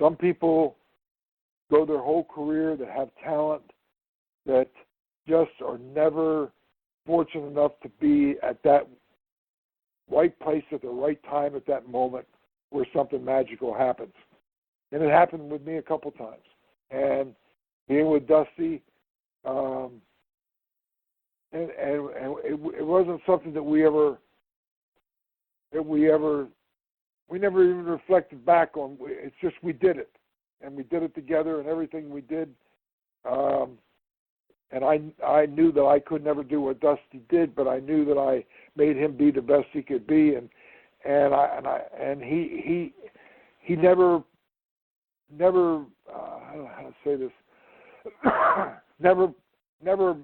Some people go their whole career that have talent that just are never fortunate enough to be at that right place at the right time at that moment where something magical happens. And it happened with me a couple times. And being with Dusty, and it wasn't something that we never even reflected back on. It's just we did it, and we did it together, and everything we did. And I knew that I could never do what Dusty did, but I knew that I made him be the best he could be, and he never I don't know how to say this, never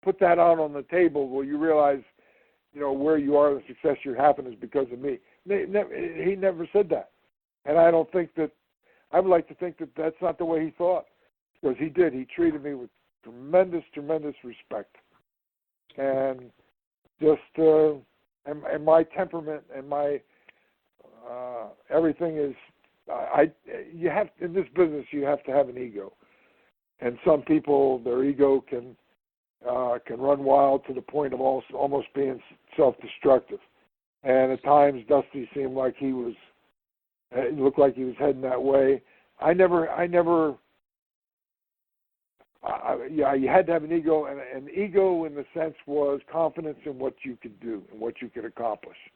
put that out on the table where you realize, where you are, the success you're having is because of me. He never said that, and I don't think that. I would like to think that that's not the way he thought, because he did. He treated me with tremendous respect, and just and my temperament and my everything is. You have in this business you have to have an ego, and some people their ego can run wild to the point of almost being self-destructive. And at times Dusty seemed like it looked like he was heading that way. You had to have an ego, and an ego in the sense was confidence in what you could do and what you could accomplish.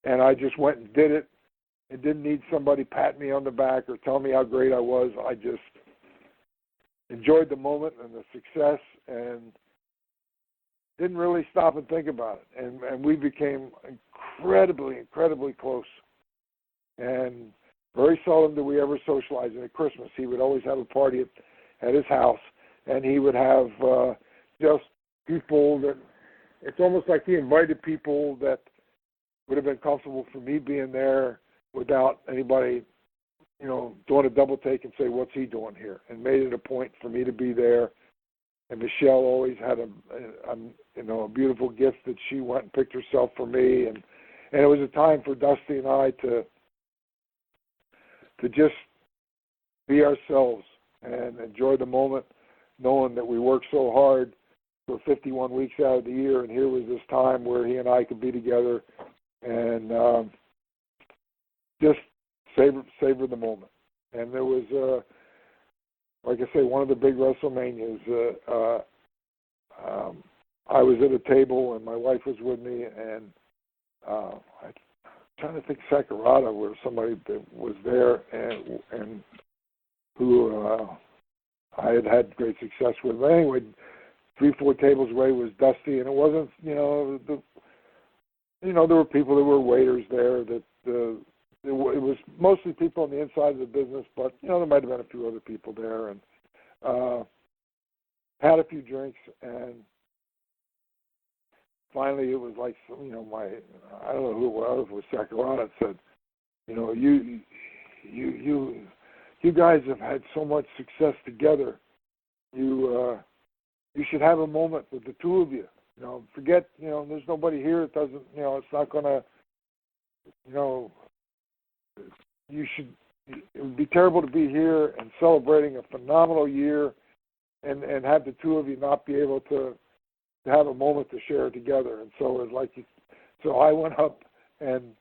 And I just went and did it. It didn't need somebody patting me on the back or telling me how great I was. I just enjoyed the moment and the success and didn't really stop and think about it. And we became incredibly close. And very seldom do we ever socialize. And at Christmas, he would always have a party at his house, and he would have just people that it's almost like he invited people that would have been comfortable for me being there without anybody, doing a double take and say, what's he doing here? And made it a point for me to be there. And Michelle always had a beautiful gift that she went and picked herself for me. And it was a time for Dusty and I to just be ourselves and enjoy the moment, knowing that we worked so hard for 51 weeks out of the year, and here was this time where he and I could be together and just savor the moment. And there was, like I say, one of the big WrestleManias. I was at a table and my wife was with me, and I'm trying to think Sakurada, where somebody that was there and who I had great success with. But anyway, 3-4 tables away was Dusty, and it wasn't, there were people that were waiters there that it was mostly people on the inside of the business, but there might have been a few other people there, and had a few drinks, and finally it was like I don't know who it was Sakurada said, you guys have had so much success together. You should have a moment with the two of you. Forget, there's nobody here. It doesn't, it's not going to, it would be terrible to be here and celebrating a phenomenal year and have the two of you not be able to have a moment to share together. And so it was like, so I went up and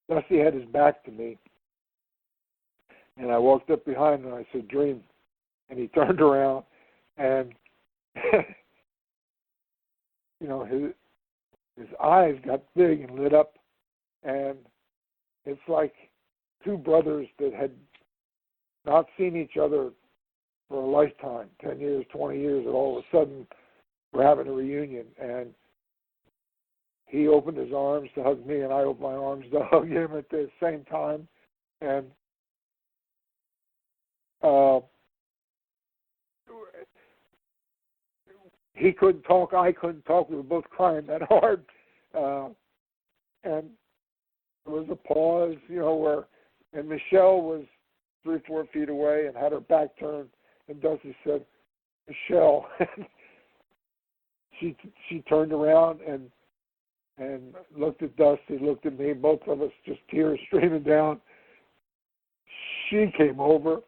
Dusty had his back to me. And I walked up behind him and I said, Dream. And he turned around and, his eyes got big and lit up. And it's like two brothers that had not seen each other for a lifetime, 10 years, 20 years, and all of a sudden we're having a reunion. And he opened his arms to hug me, and I opened my arms to hug him at the same time. And he couldn't talk, I couldn't talk. We were both crying that hard. And there was a pause, and Michelle was 3-4 feet away and had her back turned, and Dusty said, Michelle. she turned around and looked at Dusty, looked at me, both of us just tears streaming down. she came over,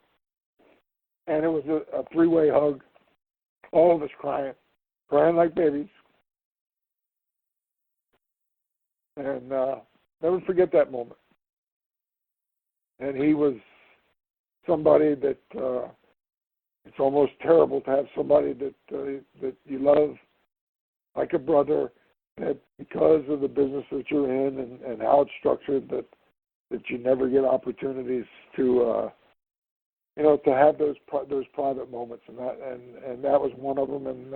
and it was a three-way hug, all of us crying like babies. And never forget that moment. And he was somebody that it's almost terrible to have somebody that you love like a brother, that because of the business that you're in and how it's structured, that you never get opportunities to to have those private moments, and that was one of them, and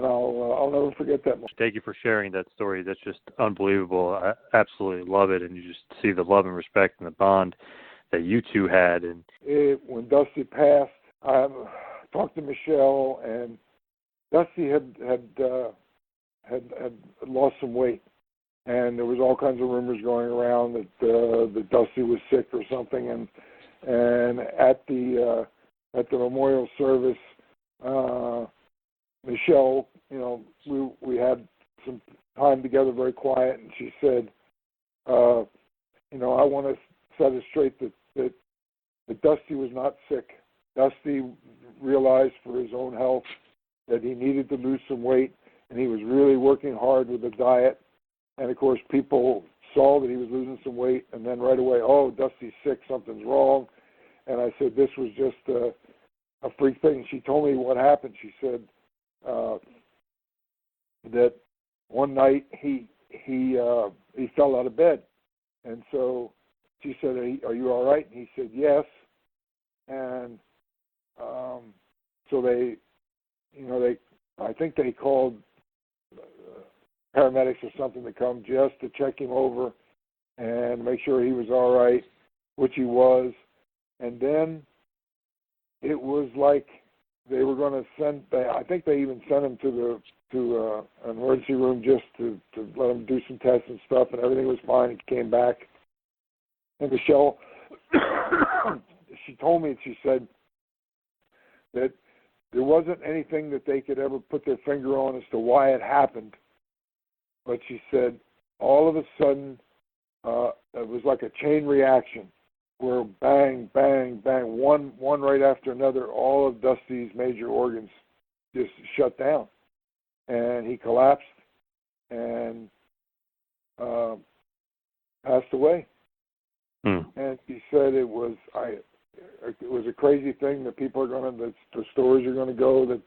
I'll never forget that moment. Thank you for sharing that story. That's just unbelievable. I absolutely love it, and you just see the love and respect and the bond that you two had. And when Dusty passed, I talked to Michelle, and Dusty had lost some weight, and there was all kinds of rumors going around that Dusty was sick or something, and at the memorial service, Michelle, we had some time together, very quiet, and she said, I want to set it straight that Dusty was not sick. Dusty realized for his own health that he needed to lose some weight, and he was really working hard with the diet. And of course, people saw that he was losing some weight, and then right away, oh, Dusty's sick, something's wrong. And I said, this was just a freak thing. She told me what happened. She said that one night he fell out of bed, and so she said, "Are you all right?" And he said, "Yes." And so I think they called paramedics or something to come just to check him over and make sure he was all right, which he was. And then it was like they were going to send. I think they even sent him to an emergency room just to let him do some tests and stuff, and everything was fine. He came back, and Michelle, she told me, she said that there wasn't anything that they could ever put their finger on as to why it happened, but she said all of a sudden it was like a chain reaction, where bang, bang, bang, one right after another, all of Dusty's major organs just shut down. And he collapsed and passed away. And he said it was a crazy thing that people are going to, the stories are going to go that,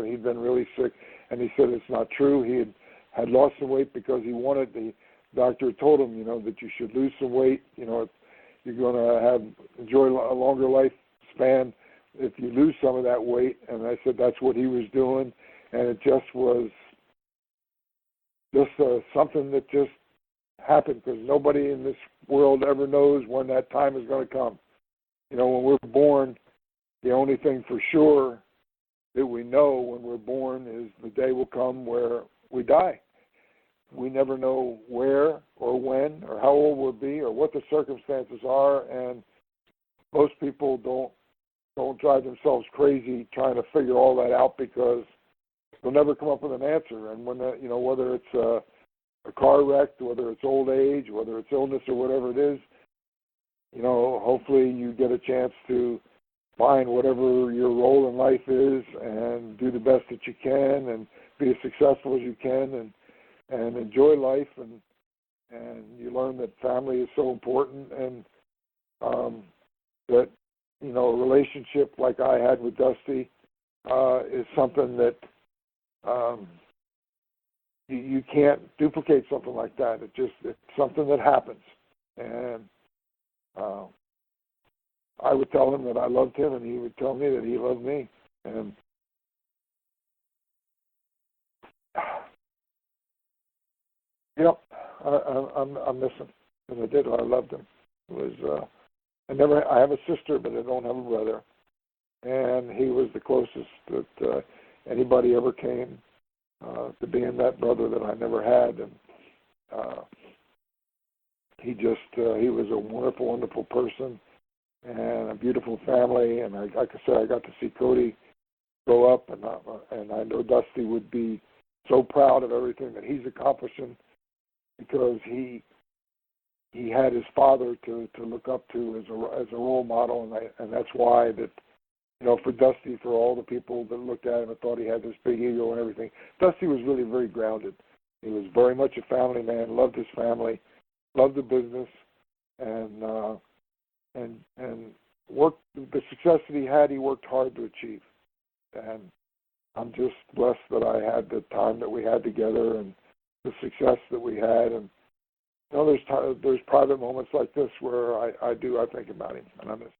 he'd been really sick. And he said it's not true. He had lost some weight because he wanted, the doctor told him, that you should lose some weight, you're going to enjoy a longer lifespan if you lose some of that weight. And I said that's what he was doing, and it just was something that just happened, because nobody in this world ever knows when that time is going to come. When we're born, the only thing for sure that we know when we're born is the day will come where we die. We never know where or when or how old we'll be or what the circumstances are, and most people don't drive themselves crazy trying to figure all that out, because they'll never come up with an answer. And when whether it's a car wreck, whether it's old age, whether it's illness or whatever it is, hopefully you get a chance to find whatever your role in life is and do the best that you can and be as successful as you can and enjoy life, and you learn that family is so important, and that a relationship like I had with Dusty is something that you can't duplicate something like that. It's something that happens, and I would tell him that I loved him, and he would tell me that he loved me, and yep, I'm missing, because I did. I loved him. It was I have a sister, but I don't have a brother, and he was the closest that anybody ever came to being that brother that I never had, and he was a wonderful, wonderful person, and a beautiful family, and like I said, I got to see Cody grow up, and I know Dusty would be so proud of everything that he's accomplishing, because he he had his father to look up to as a role model, and that's why that, you know, for Dusty, for all the people that looked at him and thought he had this big ego and everything, Dusty was really very grounded. He was very much a family man, loved his family, loved the business, and worked the success that he had. He worked hard to achieve, and I'm just blessed that I had the time that we had together and the success that we had. And you know, there's private moments like this where I think about him, and I miss him.